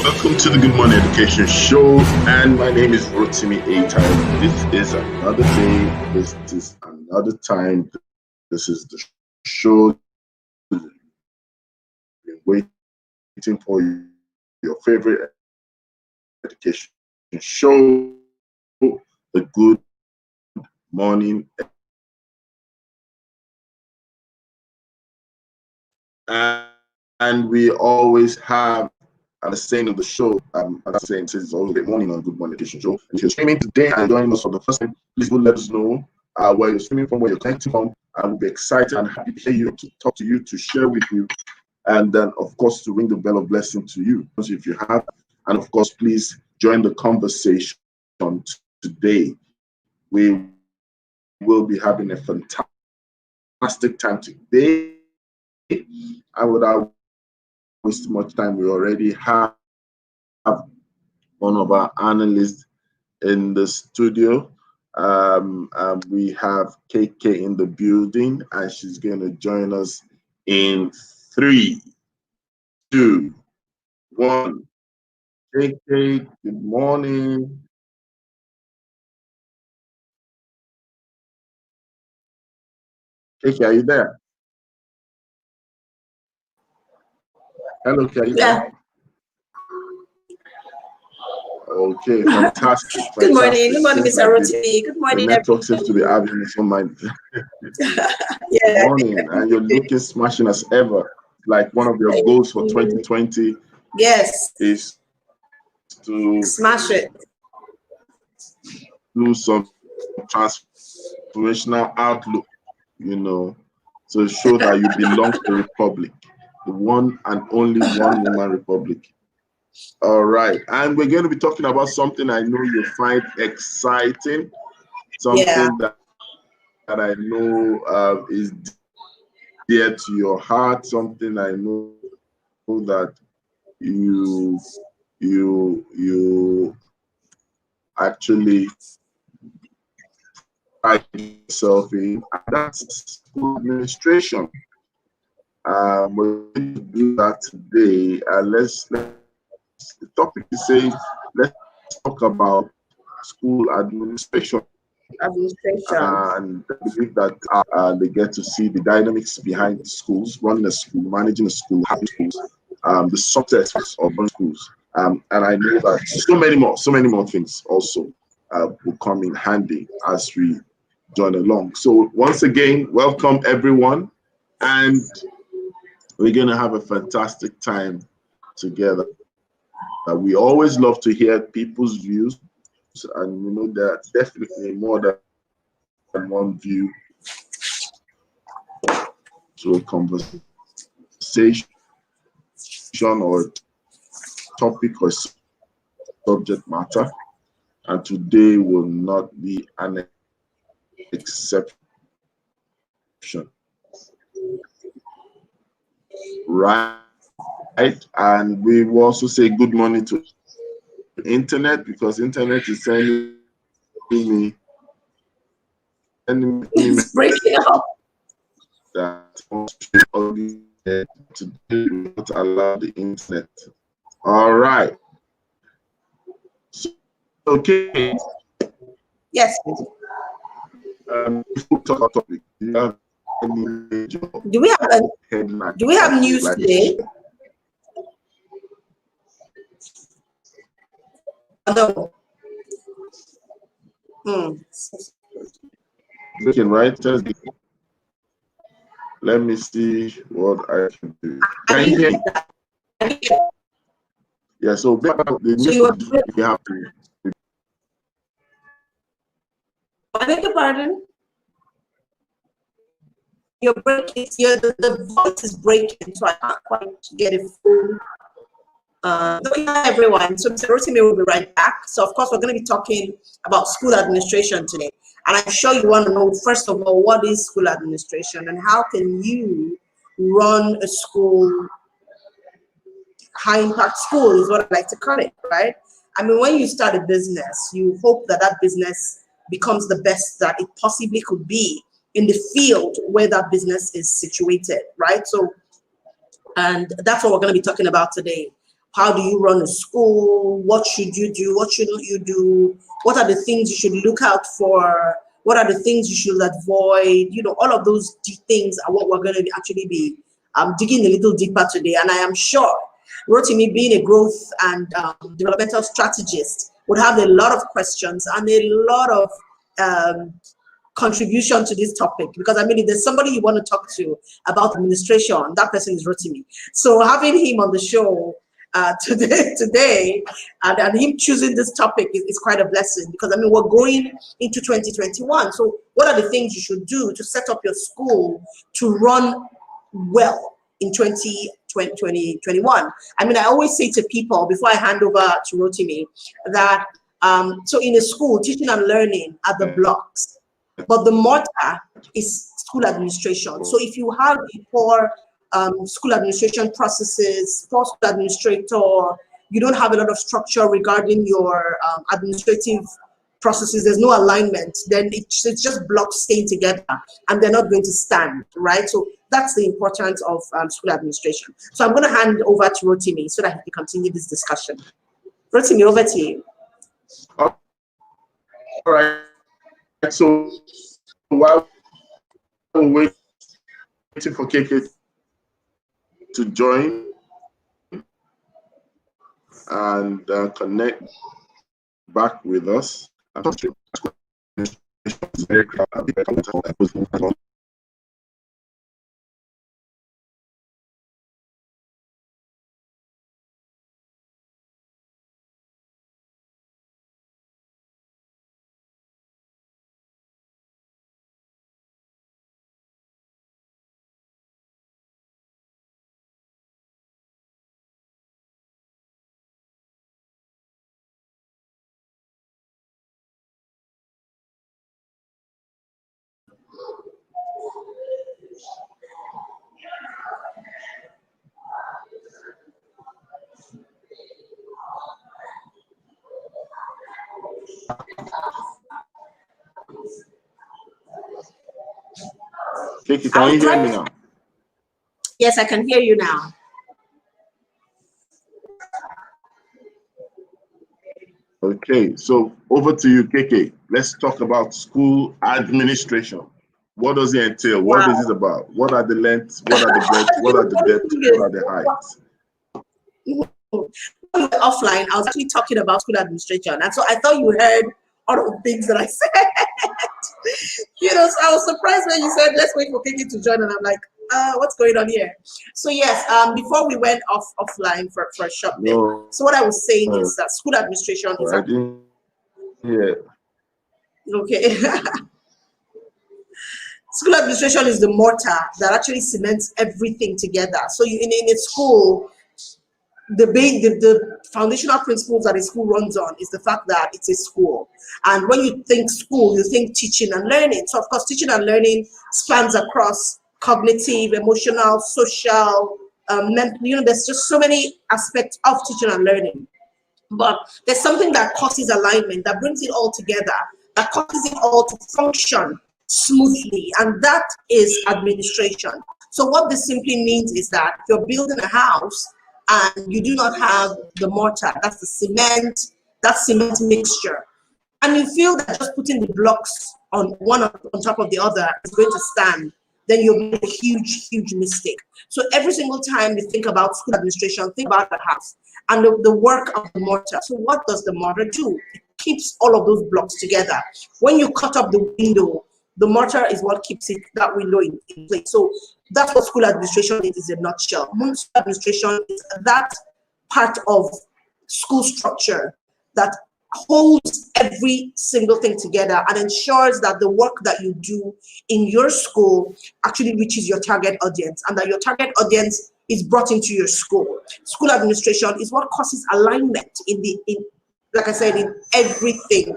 Welcome to the Good Morning Education Show, and my name is Rotimi A. This is another day. This is another time. This is the show you've been waiting for, your favorite education show, the Good Morning. And we always have the saying of the show, that's saying it's always the morning on Good Morning Education Show. If you're streaming today and joining us for the first time, please do let us know where you're streaming from, where you're connecting from. I will be excited and happy to hear you, to talk to you, to share with you, and then of course to ring the bell of blessing to you if you have. And of course, please join the conversation today. We will be having a fantastic time today. I would not waste much time. We already have one of our analysts in the studio. We have KK in the building, and she's going to join us in 3, 2, 1. KK, good morning. KK, are you there? Hello, KK, are you there? Okay, fantastic. Good morning. Good morning, Mr. Rotimi. Good morning, the network seems to be having some mind. Good morning, and you're looking smashing as ever. Like one of your goals for 2020. Yes. Is to smash it. Do some transformational outlook, to show that you belong to the Republic, the one and only one woman republic. All right, and we're going to be talking about something I know you find exciting, something that I know is dear to your heart, something I know that you actually pride yourself in, and that's school administration. We're going to do that today. The topic is saying, let's talk about school administration. And I believe that they get to see the dynamics behind schools, running a school, managing a school, having schools, the success of running schools. And I know that so many more things also will come in handy as we join along. So once again, welcome everyone, and we're going to have a fantastic time together. We always love to hear people's views, and there's definitely more than one view to a conversation or topic or subject matter, and today will not be an exception. Right, and we will also say good morning to internet, because internet is sending me it's breaking up. That today will not allow the internet. All right. So, okay. Yes. Before we talk about topic, do you have any do we have news today? No. Looking right. Let me see what I can do. Can you hear me? Yeah. So the news you have to. I beg your pardon. Your the voice is breaking, so I can't quite get it full. Everyone, so Mr. Rotimi will be right back. So of course we're going to be talking about school administration today, and I'm sure you want to know, first of all, what is school administration and how can you run a school, high impact school is what I like to call it, right? I mean, when you start a business, you hope that that business becomes the best that it possibly could be in the field where that business is situated, right? So, and that's what we're going to be talking about today. how do you run a school, what should you do, what shouldn't you do, what are the things you should look out for, what are the things you should avoid, all of those things are what we're going to actually be digging a little deeper today. And I am sure Rotimi, being a growth and developmental strategist, would have a lot of questions and a lot of contribution to this topic, because I mean, if there's somebody you want to talk to about administration, that person is Rotimi. So having him on the show today and him choosing this topic is quite a blessing, because I mean, we're going into 2021. So what are the things you should do to set up your school to run well in 2021? I mean, I always say to people before I hand over to Rotimi that so in a school, teaching and learning are the blocks, but the mortar is school administration. So if you have a poor school administration processes, poor school administrator, you don't have a lot of structure regarding your administrative processes, there's no alignment, then it's just blocks staying together and they're not going to stand, right? So that's the importance of school administration. So I'm going to hand over to Rotimi so that he can continue this discussion. Rotimi, over to you. All right. So while we're waiting for KK to join and connect back with us, I'm not sure. Very Kiki, can you hear me now? Yes, I can hear you now. Okay, so over to you, KK. Let's talk about school administration. What does it entail? Wow. What is it about? What are the lengths? What are the breadths? What are the depths? What are the heights? Offline, I was actually talking about school administration, and so I thought you heard all of the things that I said. So I was surprised when you said, let's wait for KK to join, and I'm like, what's going on here? So yes, before we went offline for a short bit, so what I was saying is that school administration is okay. School administration is the mortar that actually cements everything together. So in a school, the foundational principles that a school runs on is the fact that it's a school. And when you think school, you think teaching and learning. So of course, teaching and learning spans across cognitive, emotional, social, there's just so many aspects of teaching and learning. But there's something that causes alignment, that brings it all together, that causes it all to function smoothly, and that is administration. So what this simply means is that if you're building a house and you do not have the mortar, that's the cement, that cement mixture, and you feel that just putting the blocks on one on top of the other is going to stand, then you'll make a huge mistake. So every single time you think about school administration, think about the house and the work of the mortar. So what does the mortar do? It keeps all of those blocks together. When you cut up the window, the mortar is what keeps that window in place. So that's what school administration is in a nutshell. School administration is that part of school structure that holds every single thing together and ensures that the work that you do in your school actually reaches your target audience, and that your target audience is brought into your school. School administration is what causes alignment like I said, in everything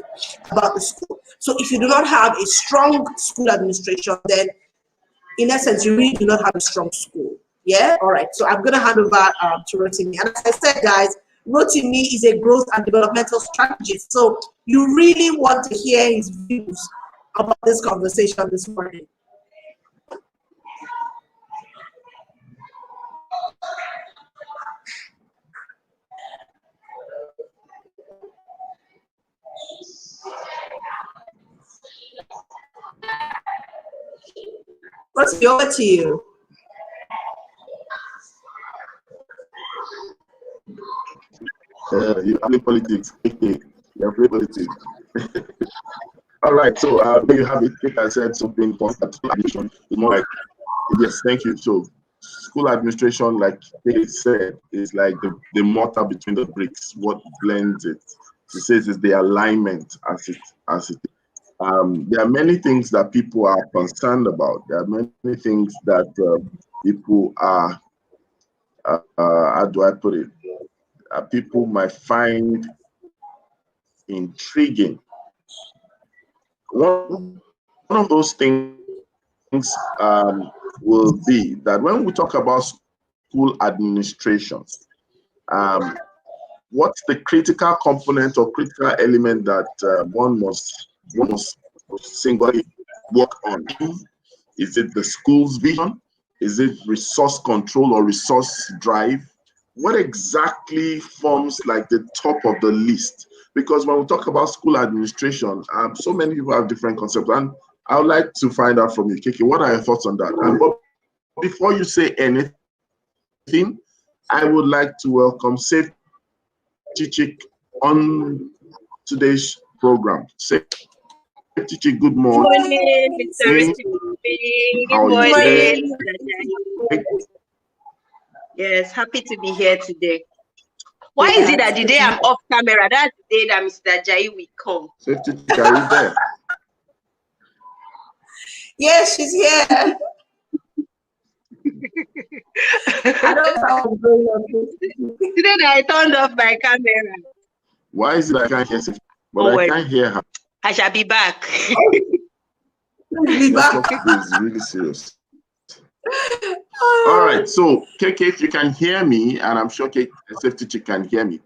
about the school. So if you do not have a strong school administration, then in essence, you really do not have a strong school. Yeah? All right. So I'm going to hand over to Rotimi. And as I said, guys, Rotimi is a growth and developmental strategist. So you really want to hear his views about this conversation this morning. Rossi, over to you. You play politics. You play politics. All right, so there you have it. Like I said, something important. Admission is more like, yes, thank you. So school administration, like they said, is like the mortar between the bricks. What blends it? She says is the alignment as it. There are many things that people are concerned about. There are many things that people are. How do I put it? People might find intriguing. One of those things will be that when we talk about school administration, what's the critical component or critical element that one must singly work on? Is it the school's vision? Is it resource control or resource drive? What exactly forms like the top of the list? Because when we talk about school administration, so many people have different concepts, and I would like to find out from you, Kiki, what are your thoughts on that? And before you say anything, I would like to welcome Safety Chick on today's program. Safety Chick, good morning. Good morning, Mr. Good morning, Mr. Yes, happy to be here today. Why is it that the day I'm off camera, that's the day that Mr. Jai will come? Safety Chick, are you there? Yes, she's here. I don't know what's going on. Today I turned off my camera. Why is it I can't hear Safety? But I can't hear her. I shall be back. Be back. This is really serious. All right, so KK, if you can hear me, and I'm sure Safety Chick can hear me.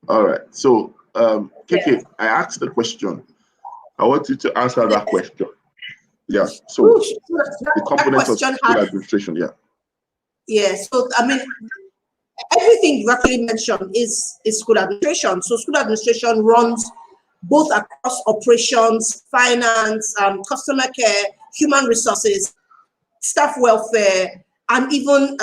All right, so KK, I asked the question. I want you to answer that question. Yeah, so the components of school administration, yeah. Yeah, so I mean, everything you actually mentioned is school administration. So school administration runs both across operations, finance, customer care, human resources, staff welfare, and even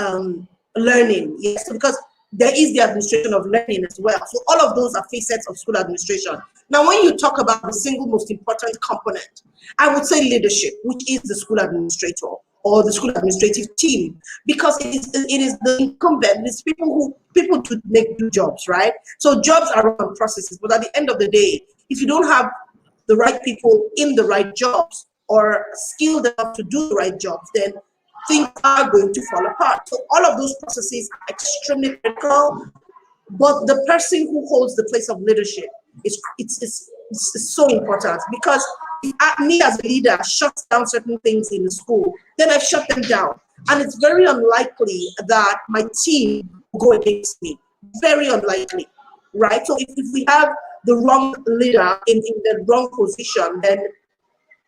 learning. Yes, because there is the administration of learning as well. So all of those are facets of school administration. Now, when you talk about the single most important component, I would say leadership, which is the school administrator or the school administrative team, because it is the incumbent, it's people to make do jobs, right? So jobs are run processes, but at the end of the day, if you don't have the right people in the right jobs or skilled enough to do the right jobs, then things are going to fall apart. So all of those processes are extremely critical, but the person who holds the place of leadership is so important, because if me as a leader shuts down certain things in the school, then I shut them down. And it's very unlikely that my team will go against me. Very unlikely, right? So if we have the wrong leader in the wrong position, then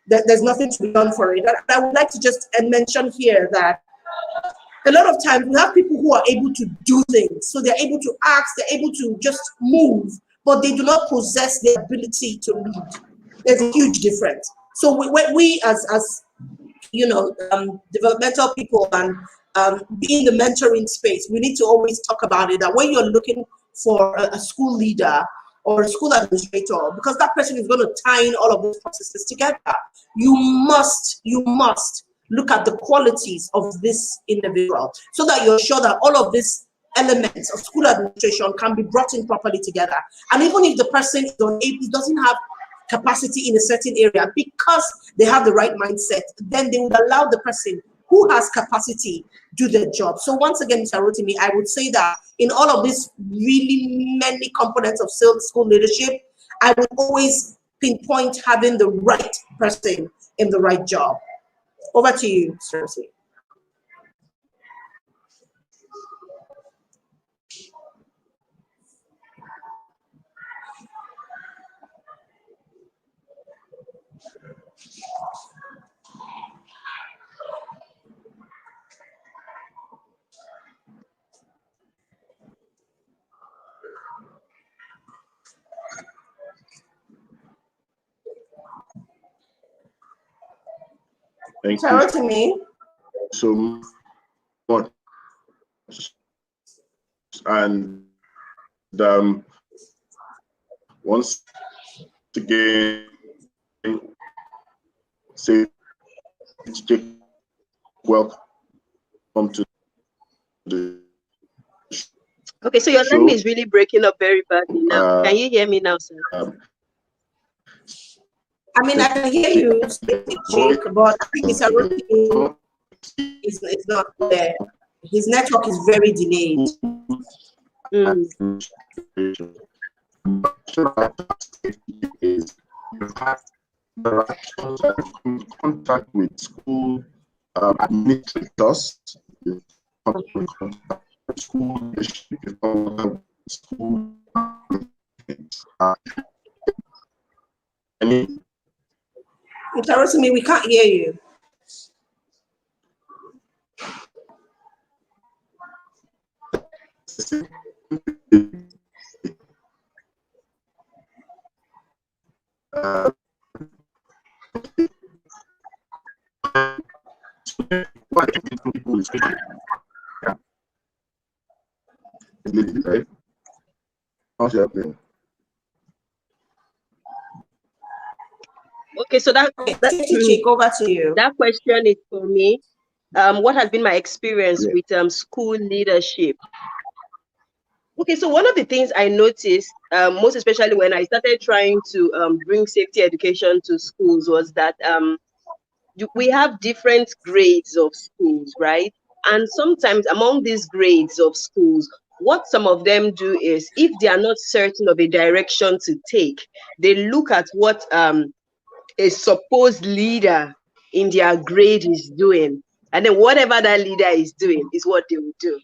there's nothing to be done for it. And I would like to just mention here that a lot of times we have people who are able to do things. So they're able to act, they're able to just move, but they do not possess the ability to lead. There's a huge difference. So we as you know, developmental people and be in the mentoring space, we need to always talk about it, that when you're looking for a school leader or a school administrator, because that person is going to tie in all of those processes together, you must look at the qualities of this individual so that you're sure that all of these elements of school administration can be brought in properly together. And even if the person is unable, doesn't have capacity in a certain area, because they have the right mindset, then they would allow the person who has capacity do their job. So once again, Mr. Rotimi, I would say that in all of these really many components of school leadership, I would always pinpoint having the right person in the right job. Over to you, Mr. Rotimi. Thank you to me. So much. And once again, say welcome to the Okay, so your line is really breaking up very badly now. Can you hear me now, sir? I mean, I can hear you, Chick, but I think it's not there. His network is very delayed. Contact with school administrators, school, Rotimi, we can't hear you. Okay, so that over to you. That question is for me. What has been my experience with school leadership? Okay, so one of the things I noticed, most especially when I started trying to bring safety education to schools, was that we have different grades of schools, right? And sometimes among these grades of schools, what some of them do is, if they are not certain of a direction to take, they look at what a supposed leader in their grade is doing, and then whatever that leader is doing is what they will do.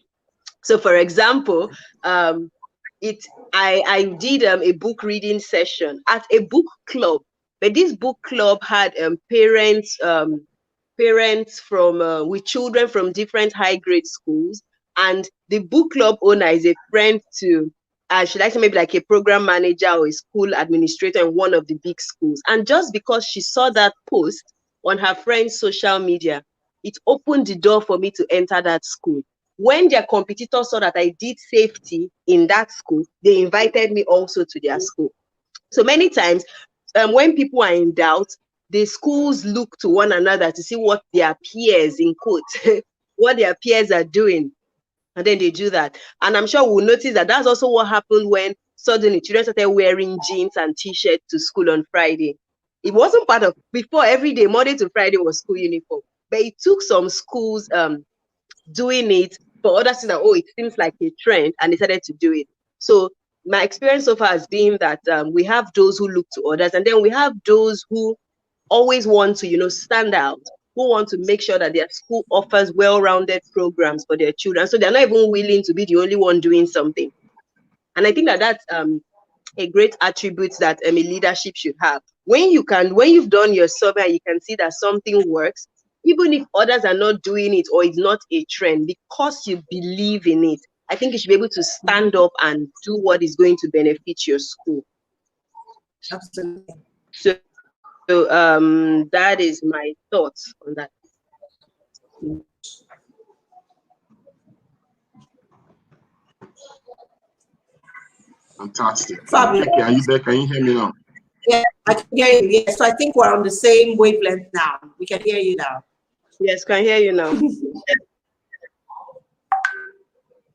So, for example, I did a book reading session at a book club, but this book club had parents from with children from different high grade schools, and the book club owner is a friend to should I say maybe like a program manager or a school administrator in one of the big schools. And just because she saw that post on her friend's social media, it opened the door for me to enter that school. When their competitors saw that I did safety in that school, they invited me also to their school. So many times when people are in doubt, the schools look to one another to see what their peers, in quotes, what their peers are doing. And then they do that. And I'm sure we'll notice that that's also what happened when suddenly children started wearing jeans and t-shirts to school on Friday. It wasn't part of, before every day, Monday to Friday was school uniform. But it took some schools doing it for others to say, oh, it seems like a trend, and they started to do it. So my experience so far has been that we have those who look to others, and then we have those who always want to, stand out, who want to make sure that their school offers well-rounded programs for their children. So they're not even willing to be the only one doing something. And I think that that's a great attribute that a leadership should have. When you've done your survey, you can see that something works, even if others are not doing it or it's not a trend, because you believe in it, I think you should be able to stand up and do what is going to benefit your school. Absolutely. So that is my thoughts on that. Fantastic. Fabulous. Are you there? Can you hear me now? Yeah, I can hear you. Yes, so I think we're on the same wavelength now. We can hear you now. Yes, can hear you now.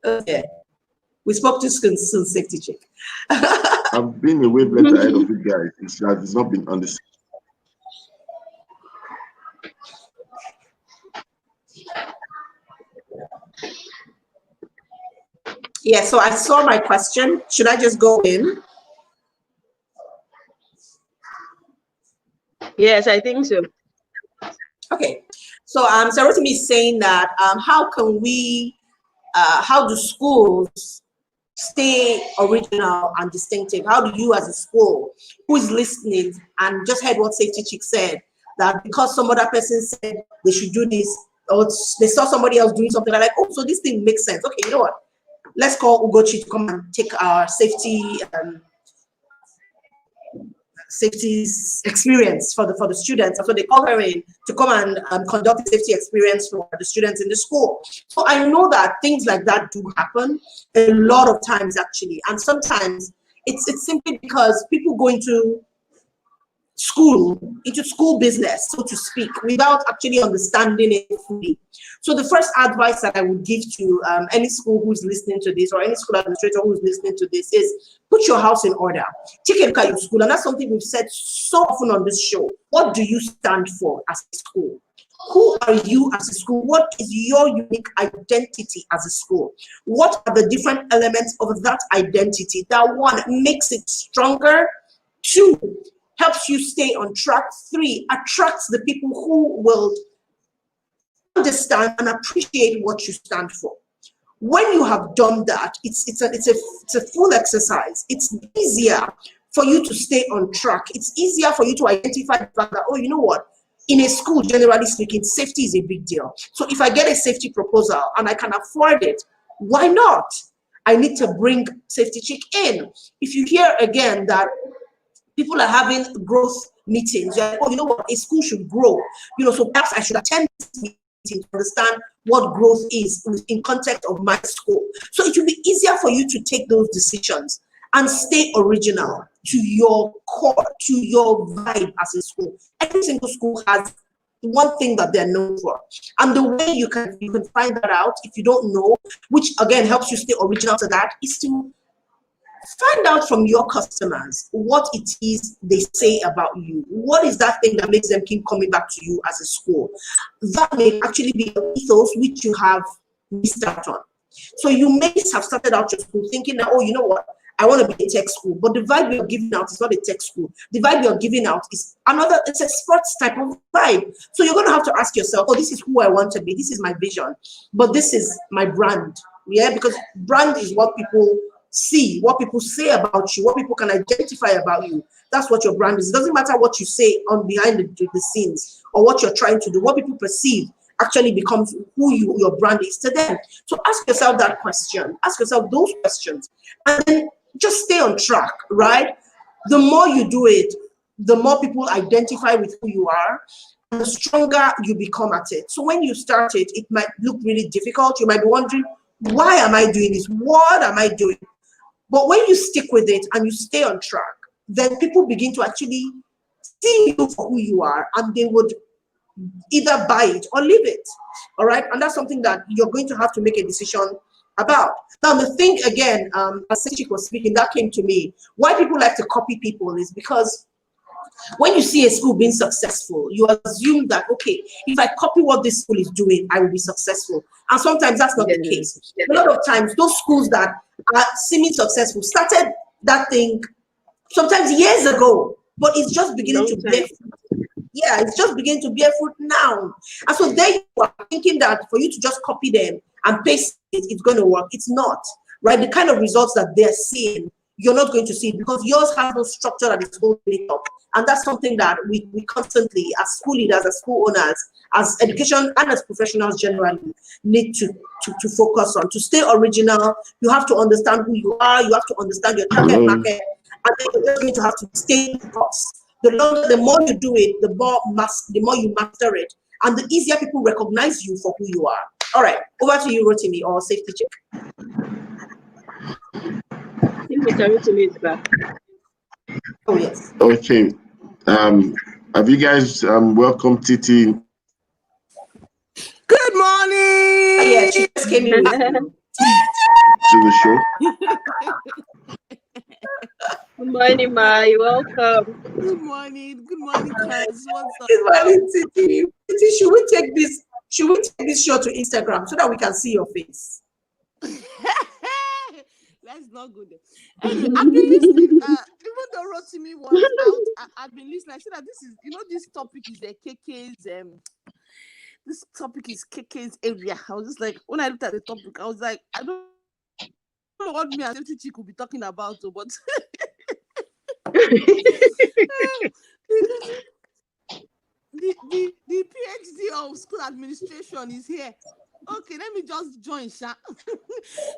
Okay. We spoke to school safety check. I've been a wavelength ahead of you guys. It's not been on the same. Yeah, so I saw my question. Should I just go in? Yes, I think so. Okay. So Rotimi is saying that how do schools stay original and distinctive? How do you as a school who is listening and just heard what Safety Chick said, that because some other person said they should do this, or they saw somebody else doing something, they're like, oh, so this thing makes sense. Okay, you know what? Let's call Ugochi to come and take our safety safety experience for the students. So they call her in to come and conduct a safety experience for the students in the school. So I know that things like that do happen a lot of times, actually. And sometimes it's simply because people go into school business, so to speak, without actually understanding it fully. So the first advice that I would give to any school who's listening to this, or any school administrator who's listening to this, is put your house in order. Take a look at your school. And that's something we've said so often on this show. What do you stand for as a school? Who are you as a school? What is your unique identity as a school? What are the different elements of that identity that, one, makes it stronger, two, helps you stay on track, three, attracts the people who will understand and appreciate what you stand for? When you have done that, it's a full exercise. It's easier for you to stay on track. It's easier for you to identify the fact that, oh, you know what? In a school, generally speaking, safety is a big deal. So if I get a safety proposal and I can afford it, why not? I need to bring Safety Chick in. If you hear again that people are having growth meetings, you're like, oh, you know what? A school should grow. So perhaps I should attend this meeting to understand what growth is in context of my school. So it will be easier for you to take those decisions and stay original to your core, to your vibe as a school. Every single school has one thing that they're known for. And the way you can find that out, if you don't know, which again helps you stay original to that, is to find out from your customers what it is they say about you. What is that thing that makes them keep coming back to you as a school? That may actually be an ethos which you have missed out on. So you may have started out your school thinking that, oh, you know what? I want to be a tech school, but the vibe you're giving out is not a tech school. The vibe you're giving out is it's a sports type of vibe. So you're going to have to ask yourself, oh, this is who I want to be. This is my vision, but this is my brand. Yeah, because brand is what people see, what people say about you, what people can identify about you. That's what your brand is. It doesn't matter what you say on behind the scenes or what you're trying to do. What people perceive actually becomes who your brand is to them. So ask yourself that question. Ask yourself those questions, and then just stay on track, right? The more you do it, the more people identify with who you are, and the stronger you become at it. So when you start it, it might look really difficult. You might be wondering, why am I doing this? What am I doing? But when you stick with it and you stay on track, then people begin to actually see you for who you are, and they would either buy it or leave it. All right. And that's something that you're going to have to make a decision about. Now, the thing again, as Sechik was speaking, that came to me. Why people like to copy people is because when you see a school being successful, you assume that, okay, if I copy what this school is doing, I will be successful. And sometimes that's not the case. A lot of times, those schools that are seeming successful started that thing sometimes years ago, but it's just beginning to bear fruit. Yeah, it's just beginning to bear fruit now. And so there you are thinking that for you to just copy them and paste it, it's going to work. It's not, right? The kind of results that they're seeing, you're not going to see it because yours has no structure that is holding it up. And that's something that we constantly, as school leaders, as school owners, as education and as professionals generally, need to focus on. To stay original, you have to understand who you are, you have to understand your target market, and then you're going to have to stay the course. The more you do it, the more you master it, and the easier people recognize you for who you are. All right, over to you, Rotimi, or Safety Chick. I think Mr. Rotimi is back. Oh yes. Okay. Have you guys welcomed Titi? Good morning. Yeah, she just came in to the show. Good morning, Ma. You're welcome. Good morning. Good morning, cuz. What's up? Good morning, Titi. Titi, should we take this show to Instagram so that we can see your face? Let's not go there. Anyway, I've been listening. Even though Rotimi was out, I've been listening. I said that this is, this topic is the KK's. This topic is KK's area. I was just like, when I looked at the topic, I was like, I don't know what me and Safety Chick will be talking about, but the PhD of school administration is here. Okay, let me just join, Sha.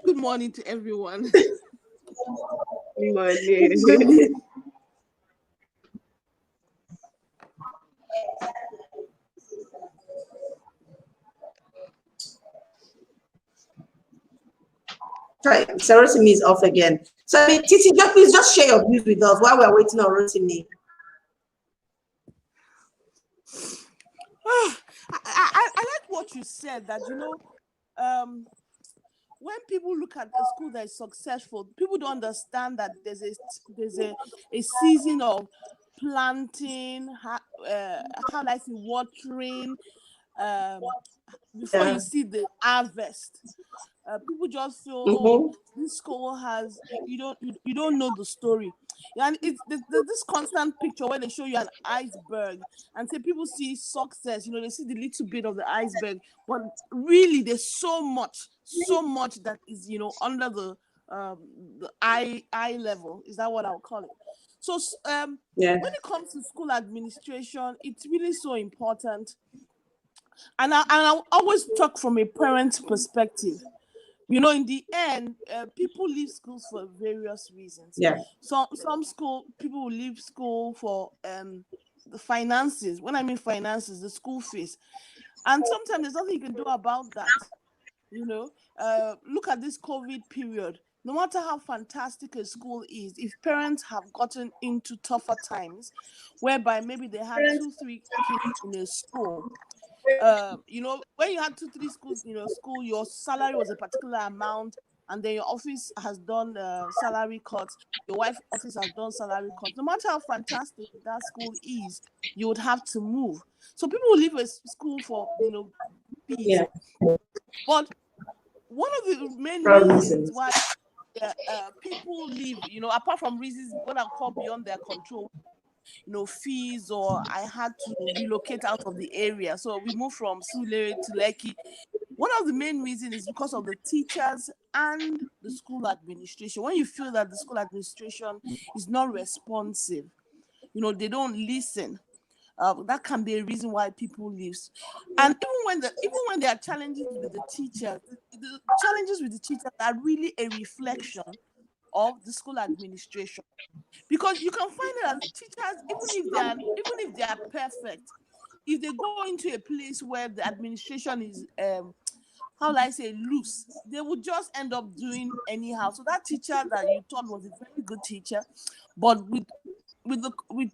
Good morning to everyone. Good morning. Sorry, so Rotimi is off again. So Titi, please just share your views with us while we're waiting on Rotimi. I like what you said, that when people look at a school that is successful, people don't understand that there's a season of planting, how I say watering, before you see the harvest. People just feel, oh, this school has, you don't know the story. And it's this constant picture where they show you an iceberg and say people see success, they see the little bit of the iceberg, but really there's so much that is, under the eye level. Is that what I'll call it? So when it comes to school administration, it's really so important. And I always talk from a parent's perspective. In the end, people leave schools for various reasons. Yeah. Some people will leave school for the finances. When I mean finances, the school fees. And sometimes there's nothing you can do about that. Look at this COVID period. No matter how fantastic a school is, if parents have gotten into tougher times, whereby maybe they had 2-3 kids in a school, when you had 2-3 schools in your school, your salary was a particular amount, and then your office has done salary cuts, your wife's office has done salary cuts. No matter how fantastic that school is, you would have to move. So people will leave a school for fees. Yeah. But one of the main reasons why people leave, apart from reasons what I call beyond their control, fees, or I had to relocate out of the area. So we moved from Surulere to Lekki. One of the main reasons is because of the teachers and the school administration. When you feel that the school administration is not responsive, they don't listen, that can be a reason why people leave. And even when there are challenges with the teachers, the challenges with the teachers are really a reflection of the school administration. Because you can find that teachers, even if they are perfect, if they go into a place where the administration is how do I say loose, they would just end up doing anyhow. So that teacher that you thought was a very good teacher, but with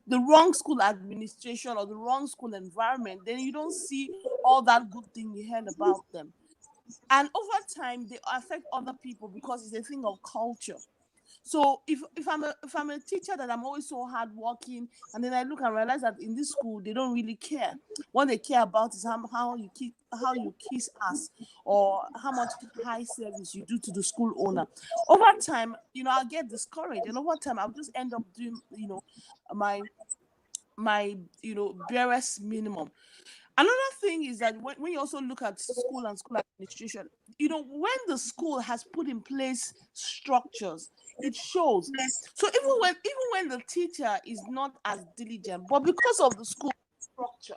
the wrong school administration or the wrong school environment, then you don't see all that good thing you heard about them. And over time, they affect other people because it's a thing of culture. So if I'm a teacher that I'm always so hardworking, and then I look and realize that in this school they don't really care. What they care about is how you kiss ass, or how much high service you do to the school owner. Over time, I'll get discouraged, and over time I'll just end up doing my barest minimum. Another thing is that when you also look at school and school administration, when the school has put in place structures, it shows. So even when the teacher is not as diligent, but because of the school structure.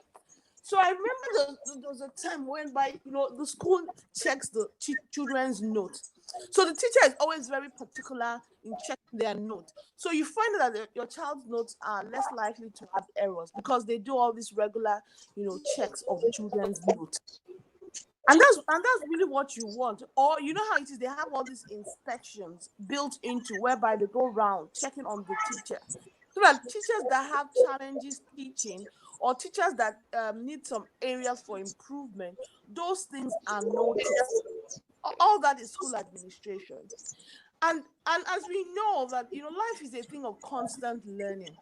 So I remember there was a time whereby the school checks the children's notes. So the teacher is always very particular in checking their notes. So you find that your child's notes are less likely to have errors because they do all these regular, checks of the children's notes. And that's really what you want. Or how it is, they have all these inspections built into whereby they go around checking on the teacher. So that teachers that have challenges teaching, or teachers that need some areas for improvement, those things are noticed. All that is school administration. And as we know that, life is a thing of constant learning.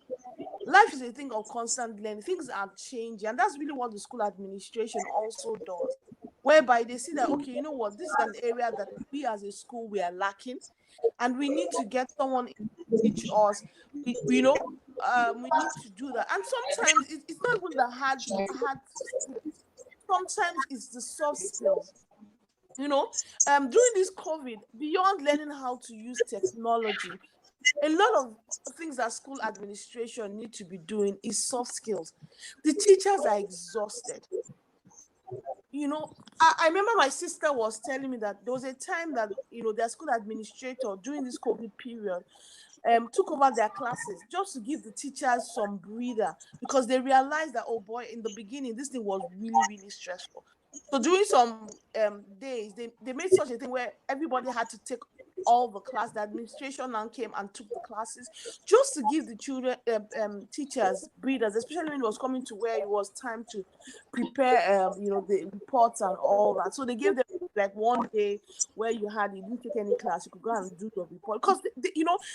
Life is a thing of constant learning. Things are changing. And that's really what the school administration also does. Whereby they see that, okay, what, this is an area that we as a school, we are lacking. And we need to get someone to teach us. We need to do that. And sometimes it's not even the hard skills. Sometimes it's the soft skills. During this COVID, beyond learning how to use technology, a lot of things that school administration need to be doing is soft skills. The teachers are exhausted. I remember my sister was telling me that there was a time that, their school administrator during this COVID period, took over their classes just to give the teachers some breather, because they realized that, oh boy, in the beginning this thing was really, really stressful. So during some days, they made such a thing where everybody had to take all the class. The administration now came and took the classes just to give the children, teachers breathers, especially when it was coming to where it was time to prepare, the reports and all that. So they gave them like one day where you didn't take any class, you could go and do the report. Because, that's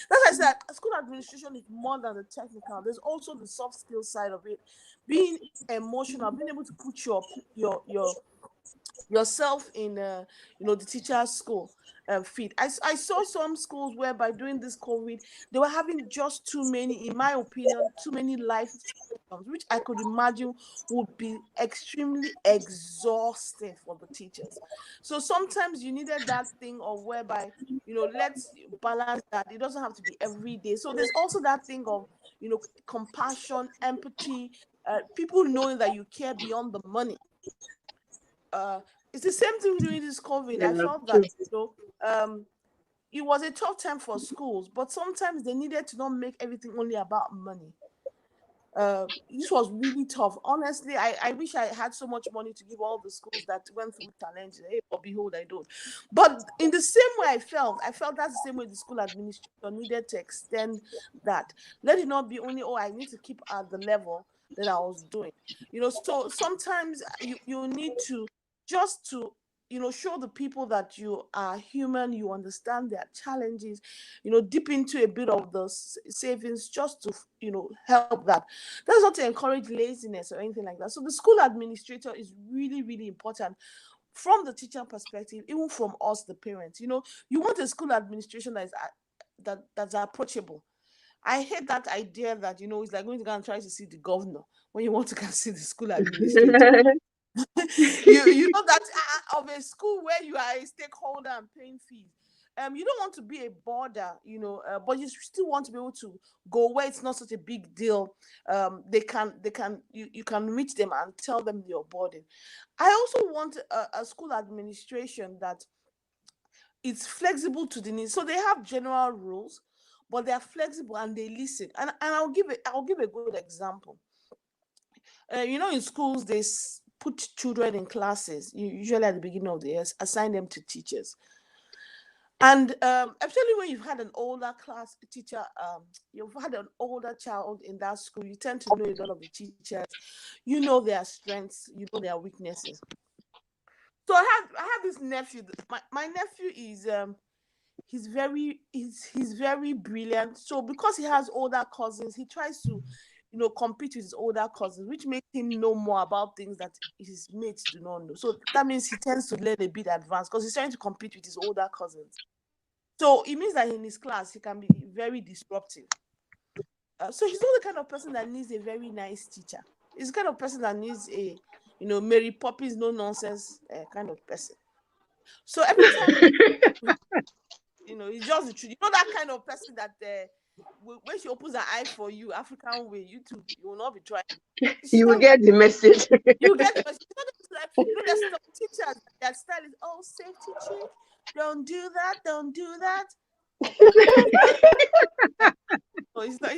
why I said school administration is more than the technical. There's also the soft skill side of it, being emotional, being able to put yourself in the teacher's school feed. I saw some schools where by doing this COVID, they were having just too many, in my opinion, too many life situations, which I could imagine would be extremely exhausting for the teachers. So sometimes you needed that thing of whereby, let's balance that. It doesn't have to be every day. So there's also that thing of, compassion, empathy, people knowing that you care beyond the money. It's the same thing during this COVID. I felt that it was a tough time for schools, but sometimes they needed to not make everything only about money. This was really tough. Honestly, I wish I had so much money to give all the schools that went through challenges. Hey, but behold, I don't. But in the same way I felt that's the same way the school administration needed to extend that. Let it not be only, I need to keep at the level that I was doing. So sometimes you need to just to show the people that you are human, you understand their challenges, dip into a bit of the savings just to help that. That's not to encourage laziness or anything like that. So the school administrator is really, really important from the teacher perspective, even from us, the parents. You want a school administration that's approachable. I hate that idea that it's like going to go and try to see the governor when you want to go and see the school administrator. you know that of a school where you are a stakeholder and paying fees. You don't want to be a border, but you still want to be able to go where it's not such a big deal. You can reach them and tell them you're boarding. I also want a school administration that it's flexible to the needs. So they have general rules, but they are flexible and they listen. And I'll give a good example. In schools, they put children in classes, usually at the beginning of the year, assign them to teachers. And especially when you've had an older class teacher, you've had an older child in that school, you tend to know a lot of the teachers, their strengths, their weaknesses. So I have this nephew. My nephew is he's very brilliant. So because he has older cousins, he tries to compete with his older cousins, which makes him know more about things that his mates do not know. So that means he tends to learn a bit advanced because he's trying to compete with his older cousins. So it means that in his class, he can be very disruptive. So he's not the kind of person that needs a very nice teacher. He's the kind of person that needs a, Mary Poppins, no nonsense kind of person. So every time, it's just the truth. That kind of person that when she opens her eye for you, African way, you will not be trying. You will get the message. You get the message. There's some teachers that style is, safety chick, don't do that, don't do that. He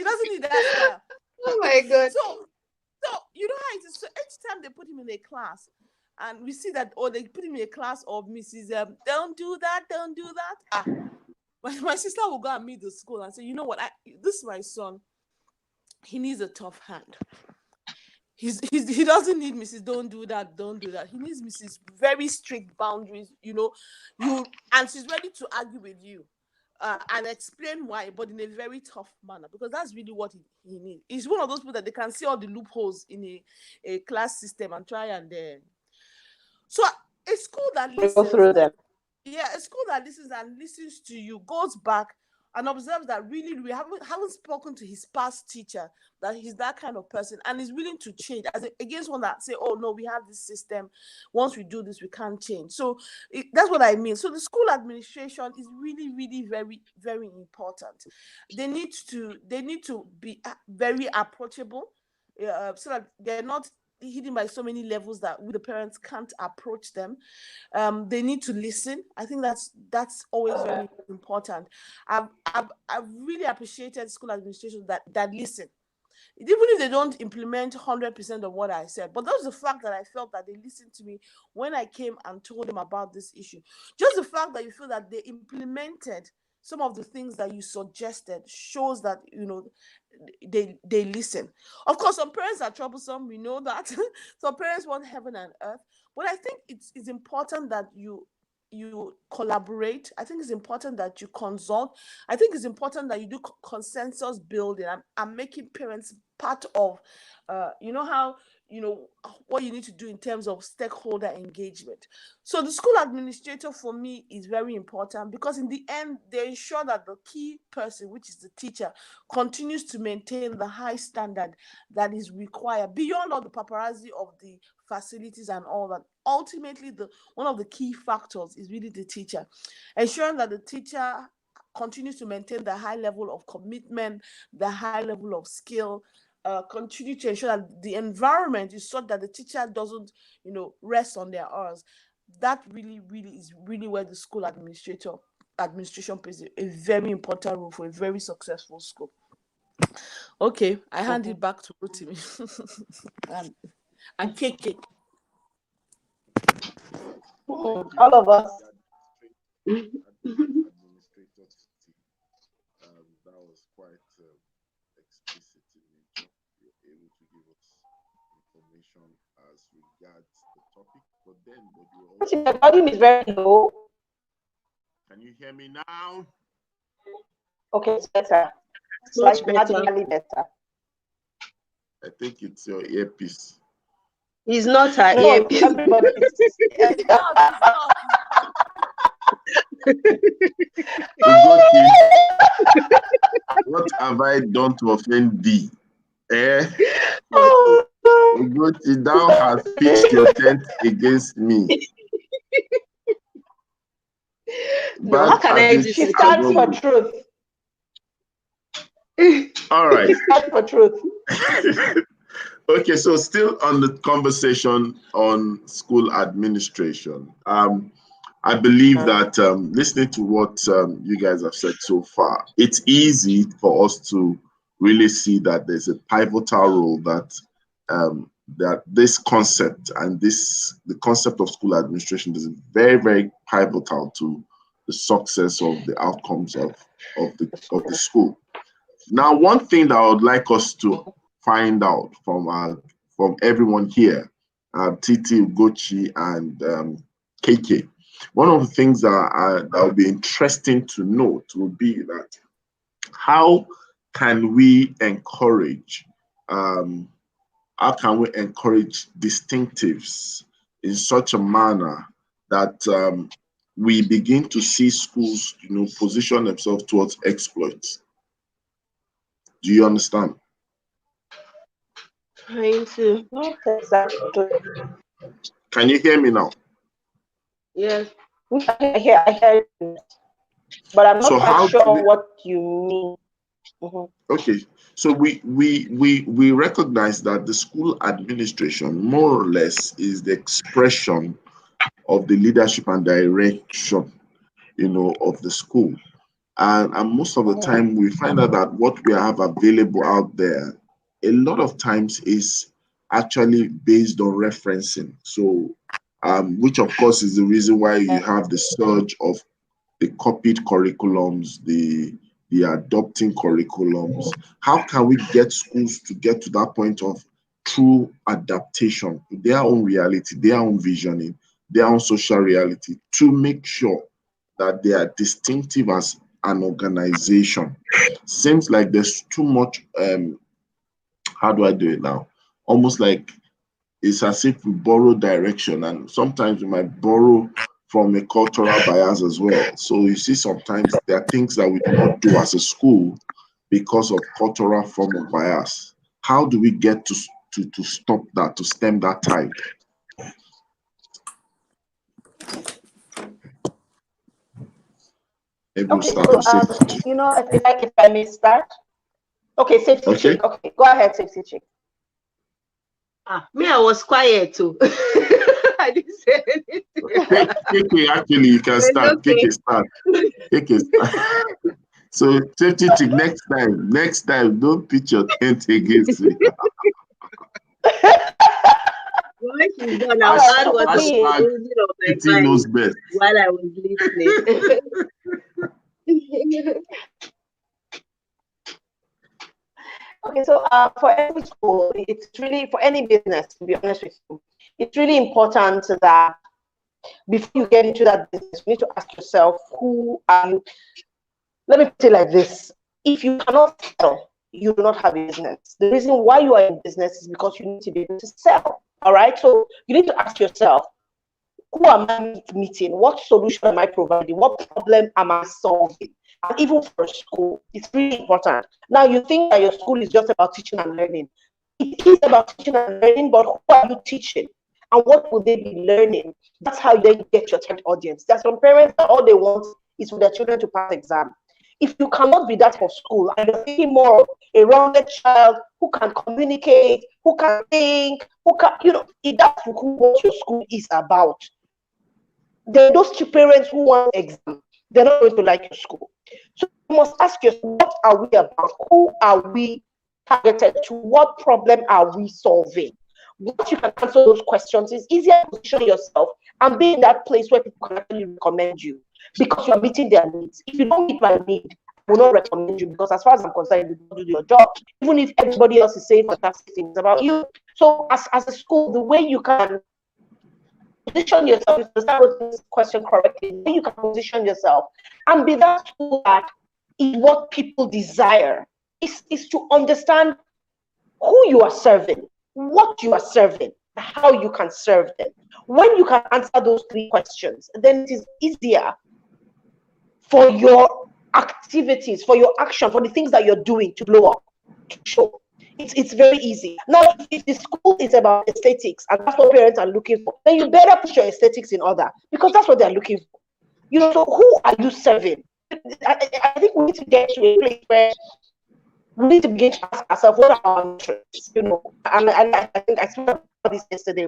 doesn't need that style. Oh my God. So how it is. So each time they put him in a class, and we see that, they put him in a class of Mrs. Don't do that, don't do that. My sister will go and meet the school and say, you know what, this is my son. He needs a tough hand. He doesn't need Mrs. Don't do that, don't do that. He needs Mrs. Very strict boundaries, and she's ready to argue with you and explain why, but in a very tough manner, because that's really what he needs. He's one of those people that they can see all the loopholes in a class system and try and so a school that listens, go through them. Yeah, a school that listens to you, goes back and observes that really we haven't spoken to his past teacher, that he's that kind of person and is willing to change, as against one that say, oh no, we have this system, once we do this we can't change. So that's what I mean. So the school administration is really, really very, very important. They need to be very approachable, so that they're not hidden by so many levels that we, the parents, can't approach them. They need to listen. I think that's always very important. I've really appreciated school administration that listen, even if they don't implement 100% of what I said. But that's the fact that I felt that they listened to me when I came and told them about this issue. Just the fact that you feel that they implemented some of the things that you suggested shows that, you know, they listen. Of course, some parents are troublesome. We know that. Some parents want heaven and earth. But I think it's important that you collaborate. I think it's important that you consult. I think it's important that you do consensus building and making parents part of, you know, how, you know, what you need to do in terms of stakeholder engagement. So the school administrator for me is very important, because in the end, they ensure that the key person, which is the teacher, continues to maintain the high standard that is required beyond all the paparazzi of the facilities and all that. Ultimately, one of the key factors is really the teacher, ensuring that the teacher continues to maintain the high level of commitment, the high level of skill, continue to ensure that the environment is such that the teacher doesn't, you know, rest on their oars. That really is really where the school administration plays a very important role for a very successful school. Okay, I hand it back to Rotimi and KK. All of us. That was quite explicit in nature. You're able to give us information as regards the topic, but you The volume is very low. Can you hear me now? Okay, it's better. It's like marginally better. I think it's your earpiece. It's not her earpiece. Everybody What have I done to offend thee? Thou hast pitched your tent against me. No, how can I do? She stands for truth. All right. She stands for truth. Okay, so still on the conversation on school administration. I believe that listening to what you guys have said so far, it's easy for us to really see that there's a pivotal role that that this concept and the concept of school administration is very, very pivotal to the success of the outcomes of the school. Now, one thing that I would like us to find out from everyone here, Titi, Ugochi, and KK, one of the things that will be interesting to note will be that how can we encourage distinctives in such a manner that we begin to see schools, you know, position themselves towards exploits. Do you understand? Trying to, not exactly. Can you hear me now? Yes, I hear you, but I'm not quite sure what you mean. Okay, so we recognize that the school administration more or less is the expression of the leadership and direction, you know, of the school. And most of the time we find out that what we have available out there, a lot of times is actually based on referencing. So, which of course is the reason why you have the surge of the copied curriculums, the adopting curriculums. How can we get schools to get to that point of true adaptation to their own reality, their own visioning, their own social reality, to make sure that they are distinctive as an organization? Seems like there's too much, how do I do it now? Almost like it's as if we borrow direction, and sometimes we might borrow from a cultural bias as well. So you see, sometimes there are things that we do not do as a school because of cultural form of bias. How do we get to stop that, to stem that tide? Okay, so you know, if I may start. Okay, safety check. Okay, go ahead, safety check. Me, I was quiet too. I didn't say anything. KK, actually, you can start. Okay. KK, start. KK, start. So, safety chick, next time, don't pitch your tent against me. Once she's done, I'll add what was Hashtag building of my Kitty knows mind best. while I was listening. Okay, so for every school, it's really, for any business, to be honest with you, it's really important that before you get into that business, you need to ask yourself, who are you? Let me put it like this. If you cannot sell, you do not have a business. The reason why you are in business is because you need to be able to sell. All right. So you need to ask yourself, who am I meeting? What solution am I providing? What problem am I solving? And even for a school, it's really important. Now, you think that your school is just about teaching and learning. It is about teaching and learning, but who are you teaching? And what will they be learning? That's how you then get your target audience. There's some parents that all they want is for their children to pass exam. If you cannot be that for school, and you're thinking more of a rounded child who can communicate, who can think, who can, if that's what your school is about, then those two parents who want exam, they're not going to like your school. So you must ask yourself, what are we about? Who are we targeted to? What problem are we solving? Once you can answer those questions, it's easier to position yourself and be in that place where people can actually recommend you because you're meeting their needs. If you don't meet my need, I will not recommend you, because as far as I'm concerned, you don't do your job, even if everybody else is saying fantastic things about you. So as a school, the way you can position yourself is to start with this question correctly. The way you can position yourself and be that school that is what people desire is to understand who you are serving, what you are serving, how you can serve them. When you can answer those three questions, then it is easier for your activities, for your action, for the things that you're doing to blow up, to show. It's very easy. Now, if the school is about aesthetics and that's what parents are looking for, then you better put your aesthetics in order, because that's what they're looking for. So who are you serving? I think we need to get to a place where we need to begin to ask ourselves, what are our metrics? And I think I spoke about this yesterday.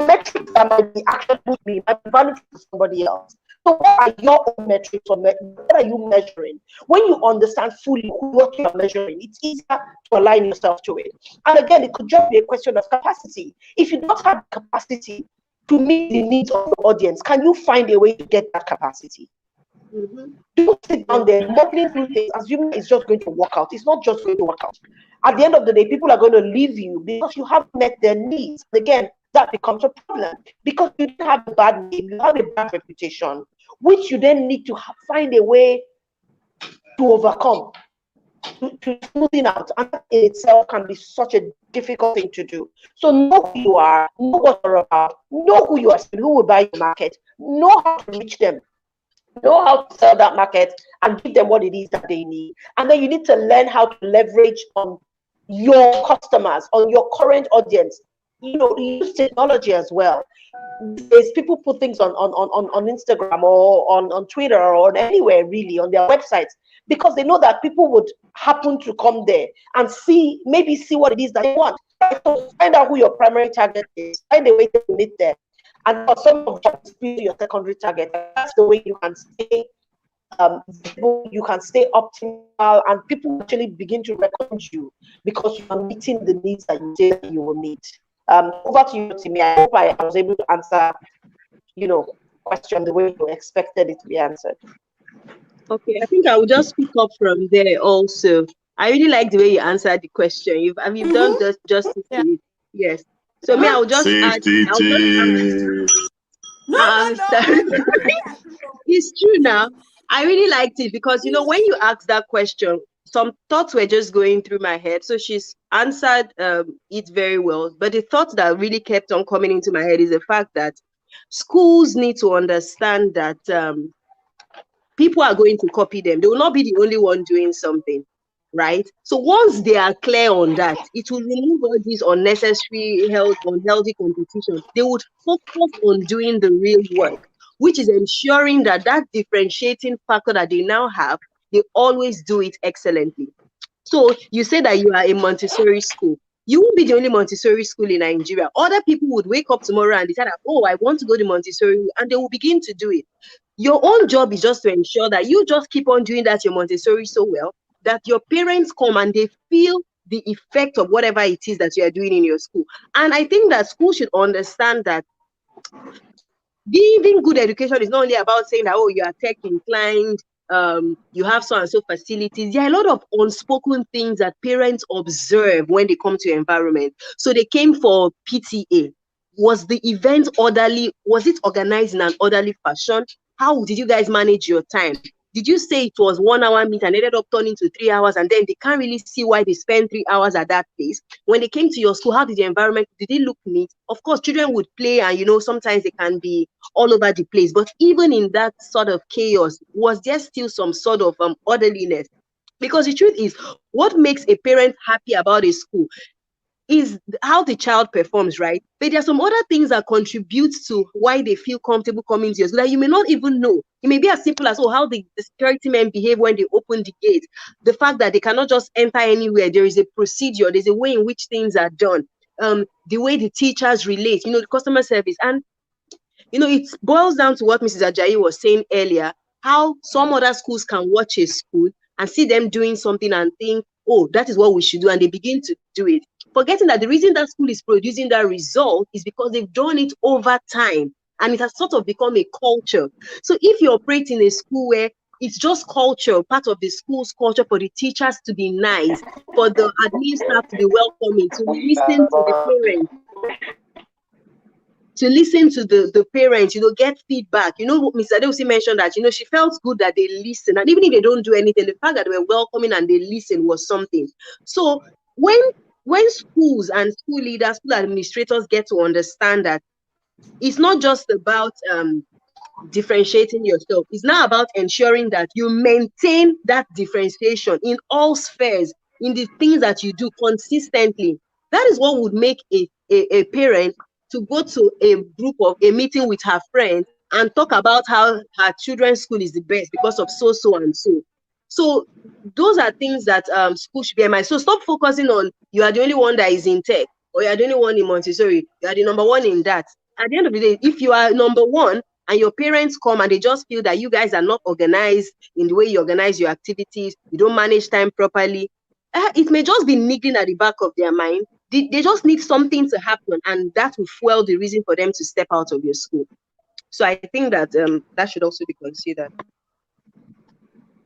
Metrics that might be actually me, might be valuable to somebody else. So what are your own metrics, or what are you measuring? When you understand fully what you're measuring, it's easier to align yourself to it. And again, it could just be a question of capacity. If you don't have capacity to meet the needs of the audience, can you find a way to get that capacity? Don't sit down there mumbling through things, assuming it's just going to work out. It's not just going to work out. At the end of the day, people are going to leave you because you haven't met their needs. And again, that becomes a problem because you didn't have a bad name, you have a bad reputation, which you then need to find a way to overcome, to smoothing out. And that in itself can be such a difficult thing to do. So know who you are, know what you're about, know who you are, who will buy your market, know how to reach them, know how to sell that market and give them what it is that they need. And then you need to learn how to leverage on your customers, on your current audience. Use technology as well. There's people put things on Instagram or on Twitter or on anywhere really, on their websites, because they know that people would happen to come there and maybe see what it is that they want. So find out who your primary target is, find a way to meet them. And for some of them, your secondary target. That's the way you can stay you can stay optimal, and people actually begin to recommend you because you are meeting the needs that you say that you will meet. Over to you, Timmy. I hope I was able to answer, question the way you expected it to be answered. Okay, I think I will just pick up from there also. I really like the way you answered the question. You've done justice to it. Yes. So me, I'll just add. No. It's true now. I really liked it because when you asked that question, some thoughts were just going through my head. So she's answered it very well. But the thought that really kept on coming into my head is the fact that schools need to understand that people are going to copy them. They will not be the only one doing something, right? So once they are clear on that, it will remove all these unnecessary unhealthy competition. They would focus on doing the real work, which is ensuring that differentiating factor that they now have, they always do it excellently. So you say that you are a Montessori school. you won't be the only Montessori school in Nigeria. Other people would wake up tomorrow and decide, oh, I want to go to Montessori, and they will begin to do it. Your own job is just to ensure that you just keep on doing that, your Montessori, so well that your parents come and they feel the effect of whatever it is that you are doing in your school. And I think that schools should understand that giving good education is not only about saying that, oh, you are tech inclined, you have so and so facilities. There are a lot of unspoken things that parents observe when they come to your environment. So they came for PTA. Was the event orderly? Was it organized in an orderly fashion? How did you guys manage your time? Did you say it was 1 hour meet and ended up turning to 3 hours, and then they can't really see why they spend 3 hours at that place? When they came to your school, how did the environment, did it look neat? Of course, children would play, and sometimes they can be all over the place. But even in that sort of chaos, was there still some sort of orderliness? Because the truth is, what makes a parent happy about a school is how the child performs, right? But there are some other things that contribute to why they feel comfortable coming to your school that you may not even know. It may be as simple as, how the security men behave when they open the gate. The fact that they cannot just enter anywhere. There is a procedure. There's a way in which things are done. The way the teachers relate, the customer service. And, it boils down to what Mrs. Ajayi was saying earlier, how some other schools can watch a school and see them doing something and think, oh, that is what we should do. And they begin to do it, forgetting that the reason that school is producing that result is because they've done it over time, and it has sort of become a culture. So if you operate in a school where it's just culture, part of the school's culture, for the teachers to be nice, for the admin staff to be welcoming, to listen to the parents, get feedback. Ms. Adeusi mentioned that, she felt good that they listen. And even if they don't do anything, the fact that they were welcoming and they listen was something. So when schools and school leaders, school administrators get to understand that it's not just about differentiating yourself, it's now about ensuring that you maintain that differentiation in all spheres, in the things that you do consistently. That is what would make a parent to go to a meeting with her friends and talk about how her children's school is the best because of so and so. So those are things that school should be in mind. So stop focusing on you are the only one that is in tech, or you are the only one in Montessori. You are the number one in that. At the end of the day, if you are number one and your parents come and they just feel that you guys are not organized in the way you organize your activities, you don't manage time properly, it may just be niggling at the back of their mind. They just need something to happen, and that will fuel the reason for them to step out of your school. So I think that that should also be considered.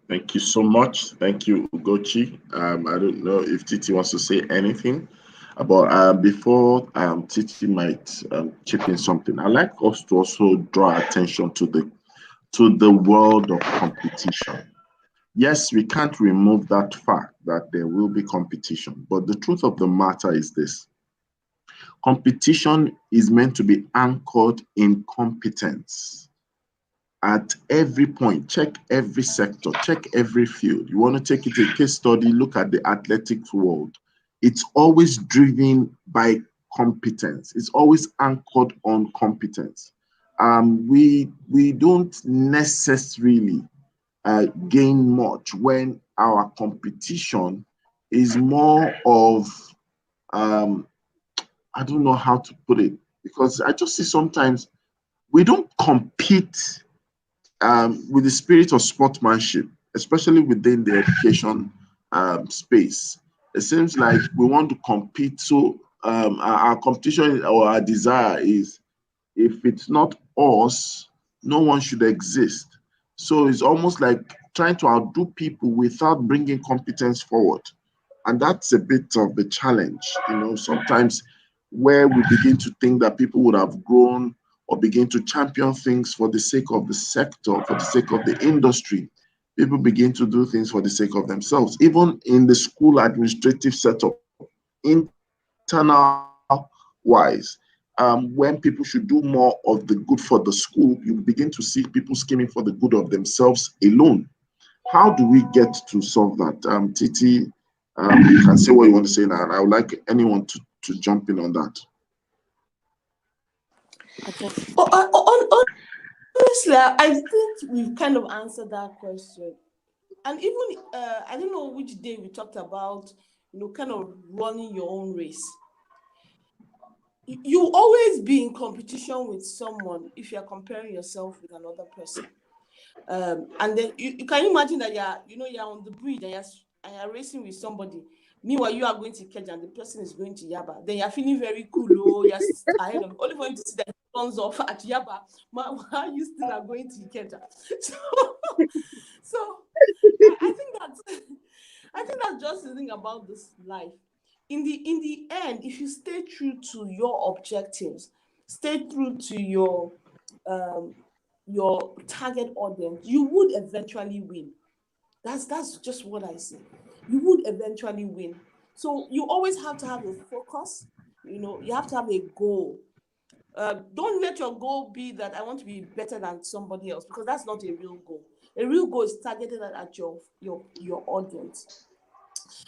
Thank you so much. Thank you, Ugochi. I don't know if Titi wants to say anything about before Titi might chip in something. I'd like us to also draw attention to the world of competition. Yes, we can't remove that fact that there will be competition, but the truth of the matter is this. Competition is meant to be anchored in competence. At every point, check every sector, check every field. You want to take it a case study, look at the athletics world. It's always driven by competence. It's always anchored on competence. We don't necessarily gain much when our competition is more of, I don't know how to put it, because I just see sometimes we don't compete with the spirit of sportsmanship, especially within the education space. It seems like we want to compete. So our competition or our desire is, if it's not us, no one should exist. So it's almost like trying to outdo people without bringing competence forward. And that's a bit of the challenge, sometimes where we begin to think that people would have grown or begin to champion things for the sake of the sector, for the sake of the industry. People begin to do things for the sake of themselves. Even in the school administrative setup, internal-wise, when people should do more of the good for the school, you begin to see people scheming for the good of themselves alone. How do we get to solve that? Titi, you can say what you want to say now, and I would like anyone to jump in on that. Honestly, I think we've kind of answered that question. And even, I don't know which day we talked about kind of running your own race. You always be in competition with someone if you're comparing yourself with another person. And then you can imagine that you're on the bridge and you're racing with somebody. Meanwhile, you are going to Ikeja and the person is going to Yaba. Then you're feeling very cool. Oh, you're ahead of only for you to see that it turns off at Yaba. Why you still are going to Ikeja? So I think that's just the thing about this life. In the end, if you stay true to your objectives, stay true to your target audience, you would eventually win. That's just what I say. You would eventually win. So you always have to have a focus. You have to have a goal. Don't let your goal be that I want to be better than somebody else, because that's not a real goal. A real goal is targeted at your audience.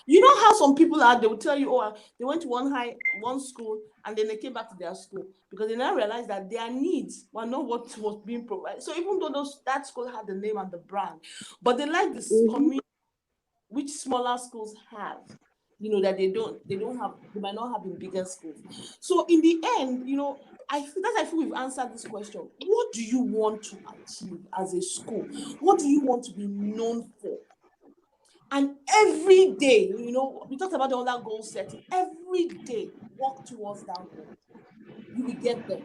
You know how some people are, they will tell you, oh, they went to one school and then they came back to their school because they now realized that their needs were not what was being provided. So even though that school had the name and the brand, but they like this community which smaller schools have, that they might not have in bigger schools. So in the end, I feel we've answered this question. What do you want to achieve as a school? What do you want to be known for? And every day, we talked about the other goal setting. Every day, work towards that goal. You will get there.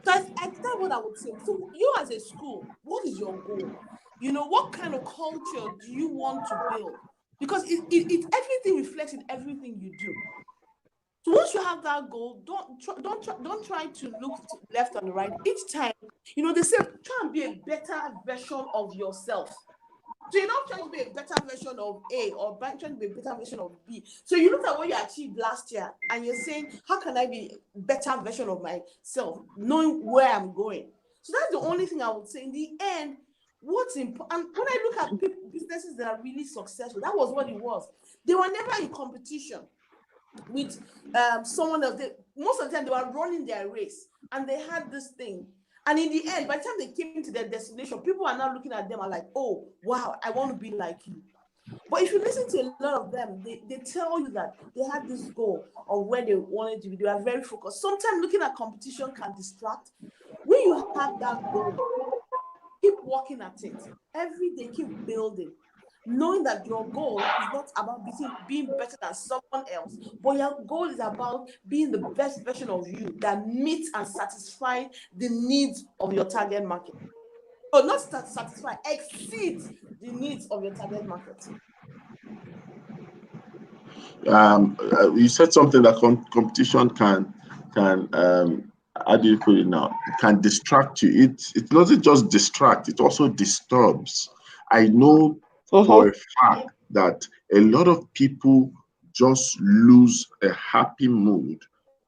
So that's what I would say. So you as a school, what is your goal? What kind of culture do you want to build? Because everything reflects in everything you do. So once you have that goal, don't try to look left and right. Each time, they say try and be a better version of yourself. So you're not trying to be a better version of A or trying to be a better version of B. So you look at what you achieved last year and you're saying, how can I be a better version of myself, knowing where I'm going? So that's the only thing I would say. In the end, what's important, and when I look at businesses that are really successful, that was what it was. They were never in competition with someone else. Most of the time, they were running their race and they had this thing. And in the end, by the time they came to their destination, people are now looking at them and like, oh, wow, I want to be like you. But if you listen to a lot of them, they tell you that they had this goal of where they wanted to be. They are very focused. Sometimes looking at competition can distract. When you have that goal, keep working at it. Every day, keep building. Knowing that your goal is not about being better than someone else, but your goal is about being the best version of you that meets and satisfies the needs of your target market. Or not satisfy, exceed the needs of your target market. You said something that competition can how do you put it now? It can distract you. It doesn't just distract, it also disturbs. I know for a fact that a lot of people just lose a happy mood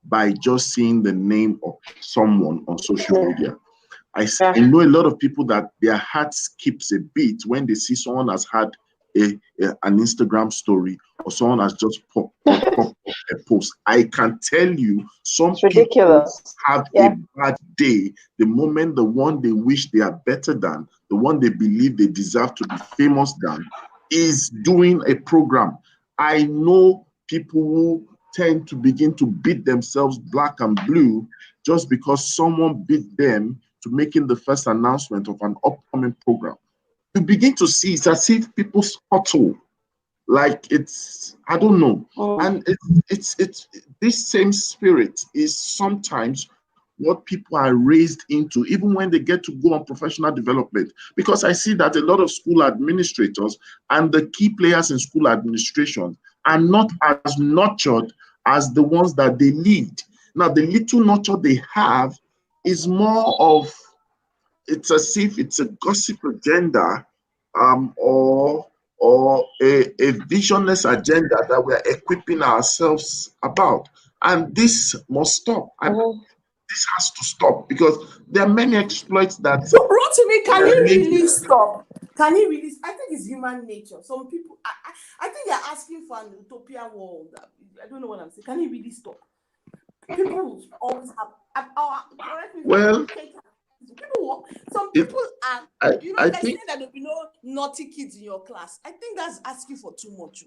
by just seeing the name of someone on social media. I know a lot of people that their heart skips a beat when they see someone has had an Instagram story or someone has just popped up a post. I can tell you, some people have a bad day the moment the one they wish they are better than, the one they believe they deserve to be famous than, is doing a program. I know people who tend to begin to beat themselves black and blue just because someone beat them to making the first announcement of an upcoming program. You begin to see it's as if people scuttle, like it's, I don't know. And it's this same spirit is sometimes what people are raised into, even when they get to go on professional development. Because I see that a lot of school administrators and the key players in school administration are not as nurtured as the ones that they lead. Now, the little nurture they have is more of, it's as if it's a gossip agenda or a visionless agenda that we're equipping ourselves about. And this must stop. This has to stop because there are many exploits that. So, Rotimi, can he really stop? Can he really? I think it's human nature. Some people, I think they're asking for an utopia world. I don't know what I'm saying. Can he really stop? People always have. Well, some people are. I say that there'll be no naughty kids in your class. I think that's asking for too much.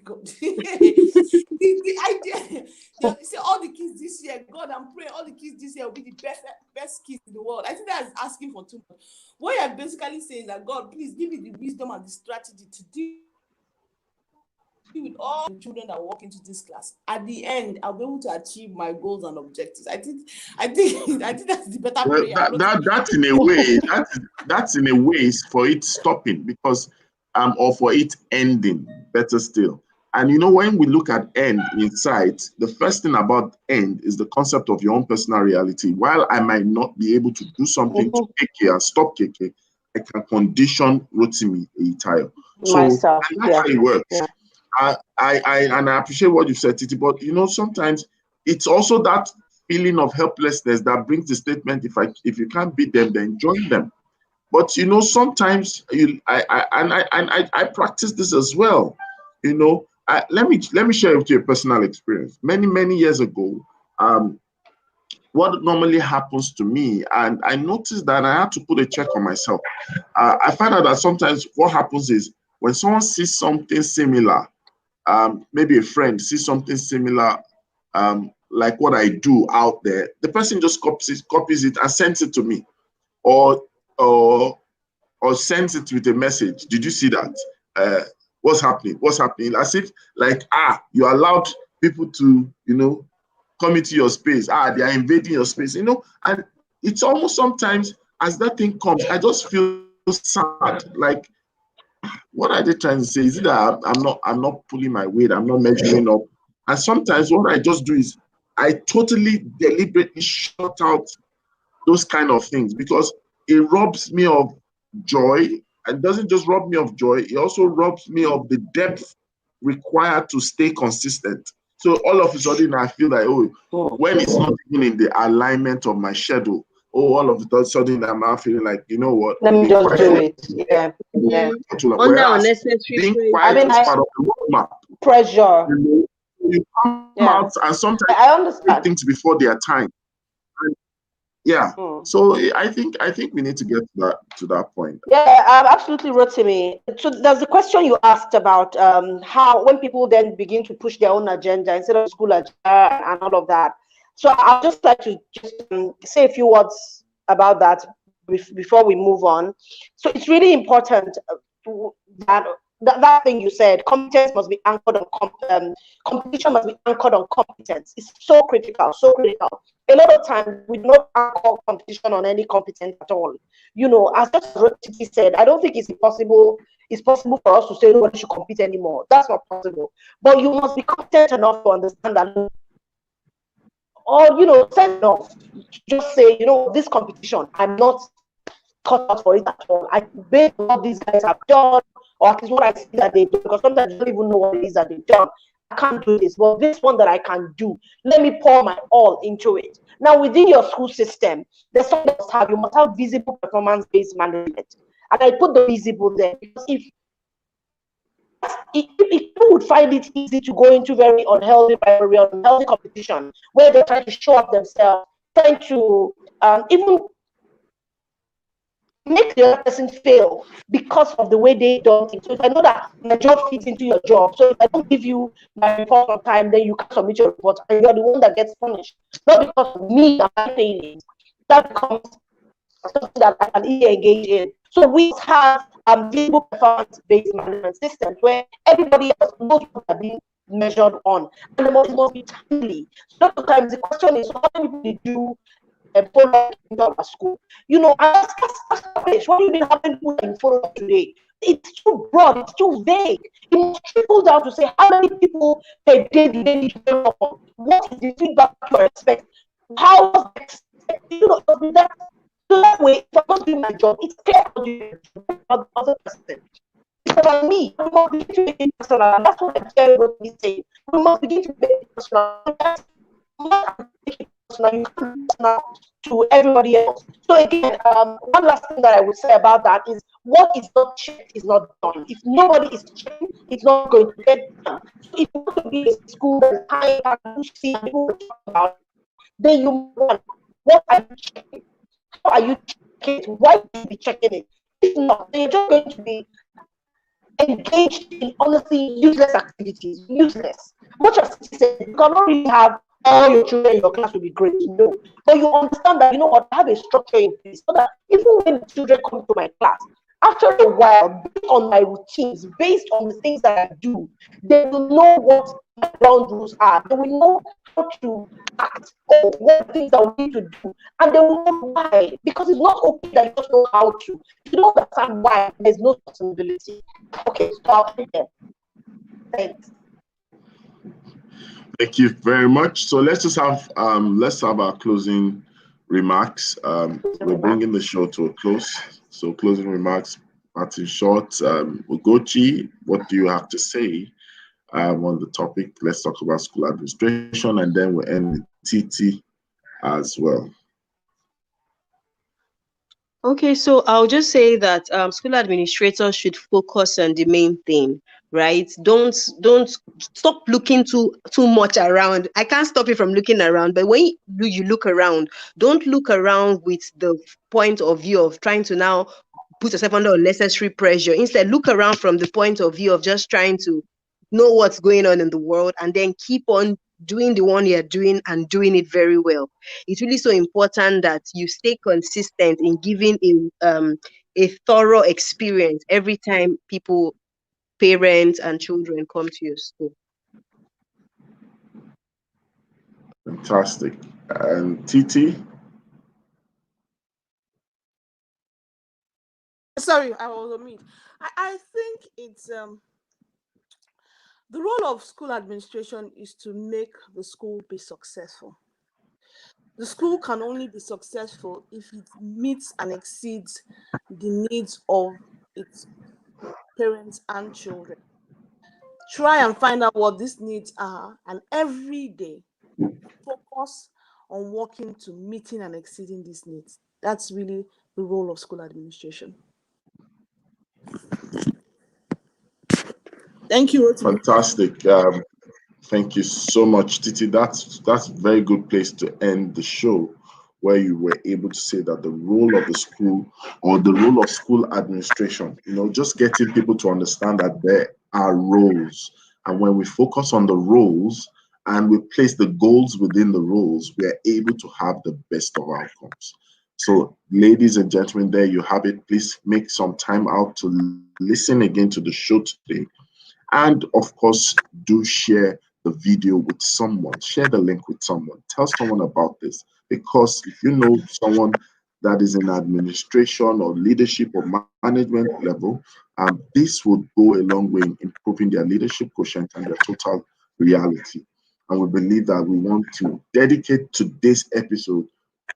God. The idea, you see, all the kids this year, God, I'm praying all the kids this year will be the best kids in the world. I think that's asking for too much. What you're basically saying is that, God, please give me the wisdom and the strategy to deal with all the children that walk into this class. At the end, I'll be able to achieve my goals and objectives. I think that's the better Well, prayer. that's in a way, that's in a way is for it stopping, because or for it ending, better still. And you know, when we look at end in sight, the first thing about end is the concept of your own personal reality. While I might not be able to do something to KK and stop KK, I can condition Rotimi Eitayo. So Myself, and that's how it works. Yeah. And I appreciate what you said, Titi, but you know, sometimes it's also that feeling of helplessness that brings the statement, if you can't beat them, then join them. But you know, sometimes I practice this as well. You know, let me share with you a personal experience. Many years ago, what normally happens to me, and I noticed that I had to put a check on myself. I find out that sometimes what happens is when someone sees something similar, maybe a friend sees something similar, like what I do out there, the person just copies it and sends it to me, or sends it with a message. Did you see that? What's happening? What's happening? As if like, you allowed people to, you know, come into your space. They are invading your space, you know. And it's almost sometimes as that thing comes, I just feel sad. Like, what are they trying to say? Is it that I'm not pulling my weight, I'm not measuring up? And sometimes what I just do is I totally deliberately shut out those kind of things, because it robs me of joy. It doesn't just rob me of joy, it also robs me of the depth required to stay consistent. So all of a sudden I feel like, when it's not even in the alignment of my schedule, all of a sudden I'm now feeling like, you know what? Let me just do it. Yeah. Under unnecessary being quiet is part of the roadmap. Pressure. You come out, and sometimes I understand things before their time. So I think we need to get to that point. Absolutely, Rotimi. So there's the question you asked about how when people then begin to push their own agenda instead of school agenda and all of that. So I'd just like to say a few words about that before we move on. So it's really important that thing you said, competence must be anchored on competition must be anchored on competence. It's so critical, so critical. A lot of times we don't anchor competition on any competence at all. You know, as just said, I don't think it's possible for us to say nobody should compete anymore. That's not possible. But you must be competent enough to understand that, or, you know, say enough. Just say, you know, this competition, I'm not cut out for it at all. I base what these guys have done, or at least what I see that they do, because sometimes you don't even know what it is that they've done. I can't do this, but this one that I can do, let me pour my all into it. Now, within your school system, there's something you must have visible performance-based management. And I put the visible there because if people would find it easy to go into very unhealthy rivalry, unhealthy competition, where they're trying to show up themselves, trying to even make the other person fail because of the way they don't think. So if I know that my job fits into your job, so if I don't give you my report on time, then you can't submit your report, and you're the one that gets punished. Not because of me that I'm failing. That becomes something that I can easily engage in. So we have visible performance-based management systems where everybody else knows what they're being measured on, and it must be timely. So sometimes the question is, how many people do follow up school? You know, ask what do you mean how many people can follow up today? It's too broad, it's too vague. It must trickle down to say how many people per day do they need to follow up? What is the feedback you expect? How you know that, so that way, if I'm not doing my job, it's clear how to do it for the other person. For me, we must begin to make it personal, and that's what I'm hearing what he's saying. We must begin to make it personal. You can't now to everybody else. So again, one last thing that I would say about that is what is not checked is not done. If nobody is checking, it's not going to get done. So if you want to be a school that is high impact, see people talk about, then you want what are you checking? How are you checking it? Why should you be checking it? If not, then you're just going to be engaged in honestly useless activities. Useless. Much as he said, you cannot really have all your children in your class will be great. No. But you understand that, you know what, I have a structure in place so that even when the children come to my class, after a while, based on my routines, based on the things that I do, they will know what my ground rules are. They will know how to act or what things that we need to do. And they will know why. Because it's not okay that you just know how to. If you don't understand why, there's no possibility. Okay, so I'll end there. Thanks. Thank you very much. So let's just have our closing remarks. We're bringing the show to a close. So closing remarks, Martin Short, Ugochi, what do you have to say on the topic? Let's talk about school administration, and then we'll end with TT as well. Okay, so I'll just say that school administrators should focus on the main thing, right? Don't stop looking too much around. I can't stop you from looking around, but when you look around, don't look around with the point of view of trying to now put yourself under unnecessary pressure. Instead, look around from the point of view of just trying to know what's going on in the world, and then keep on doing the one you're doing and doing it very well. It's really so important that you stay consistent in giving a thorough experience every time people, parents and children come to your school. Fantastic. And TT? Sorry, I was on mute. I think it's the role of school administration is to make the school be successful. The school can only be successful if it meets and exceeds the needs of its parents and children. Try and find out what these needs are, and every day focus on working to meeting and exceeding these needs. That's really the role of school administration. Thank you, Rotimi. Fantastic. Thank you so much, Titi. That's a very good place to end the show, where you were able to say that the role of the school, or the role of school administration, just getting people to understand that there are roles. And when we focus on the roles and we place the goals within the roles, we are able to have the best of outcomes. So, ladies and gentlemen, there you have it. Please make some time out to listen again to the show today. And of course, do share the video with someone. Share the link with someone. Tell someone about this. Because if you know someone that is in administration or leadership or management level, this will go a long way in improving their leadership quotient and their total reality. And we believe that we want to dedicate today's episode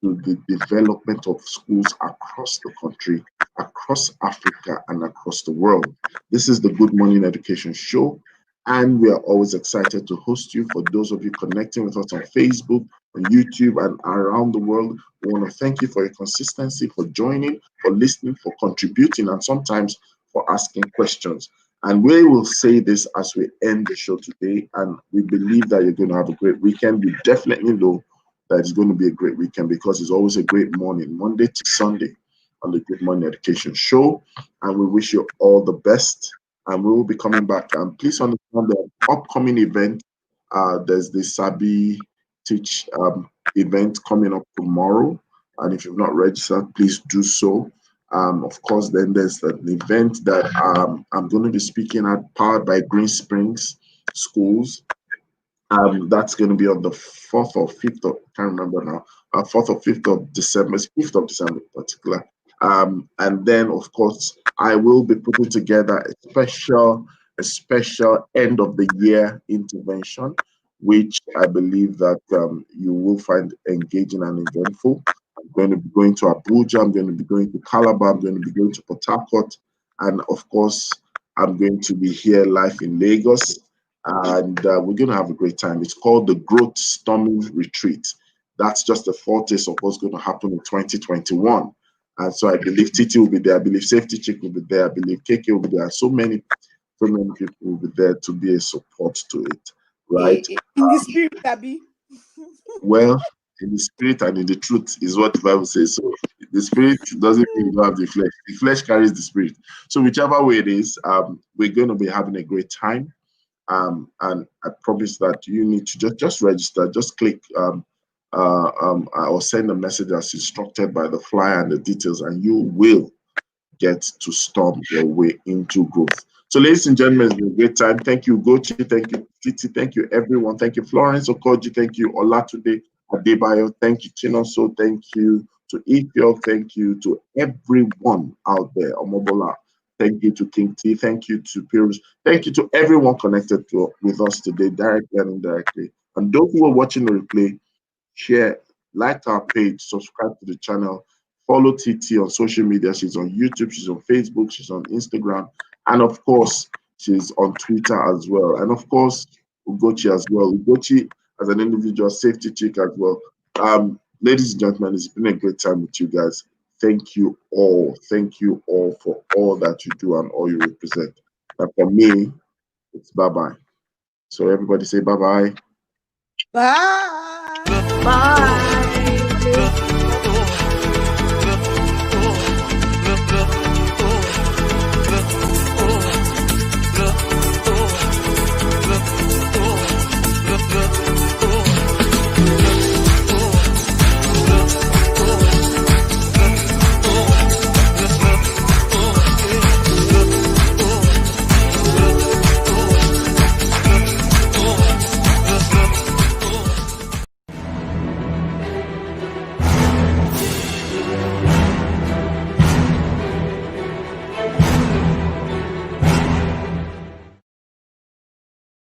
to the development of schools across the country, across Africa, and across the world. This is the Good Morning Education Show, and we are always excited to host you. For those of you connecting with us on Facebook, on YouTube, and around the world, we want to thank you for your consistency, for joining, for listening, for contributing, and sometimes for asking questions. And we will say this as we end the show today, and we believe that you're going to have a great weekend. We definitely know that it's going to be a great weekend, because it's always a great morning, Monday to Sunday, on the Good Morning Education Show. And we wish you all the best. And we will be coming back. And please understand the upcoming event. There's the Sabi Teach event coming up tomorrow. And if you've not registered, please do so. Of course, then there's an event that I'm going to be speaking at, powered by Green Springs Schools. That's going to be on the 4th or 5th of, I can't remember now, 4th or 5th of December, 5th of December in particular. And then, of course, I will be putting together a special end of the year intervention, which I believe that you will find engaging and eventful. I'm going to be going to Abuja, I'm going to be going to Calabar, I'm going to be going to Port Harcourt, and of course, I'm going to be here live in Lagos. And we're going to have a great time. It's called the Growth Storming Retreat. That's just a foretaste of what's going to happen in 2021. And so I believe Titi will be there. I believe Safety Chick will be there. I believe KK will be there. So many people will be there to be a support to it, right? In the spirit, Abby. Well, in the spirit and in the truth is what the Bible says. So the spirit doesn't mean you don't have the flesh. The flesh carries the spirit. So whichever way it is, we're going to be having a great time. And I promise that you need to just register, just click or send a message as instructed by the flyer and the details, and you will get to storm your way into growth. So, ladies and gentlemen, it's been a great time. Thank you, Gochi. Thank you, Titi. Thank you, everyone. Thank you, Florence Okoji. Thank you, Olatude Adebayo. Thank you, Chinoso. Thank you to Ifyo. Thank you to everyone out there. Omobola. Thank you to King T. Thank you to Pyrrhus. Thank you to everyone connected with us today, directly and indirectly. And those who are watching the replay, share, like our page, subscribe to the channel, follow TT on social media. She's on YouTube, she's on Facebook, she's on Instagram, and of course, she's on Twitter as well. And of course, Ugochi as well. Ugochi as an individual safety chick as well. Ladies and gentlemen, it's been a great time with you guys. Thank you all. Thank you all for all that you do and all you represent. And for me, it's bye-bye. So everybody say bye-bye. Bye. Bye.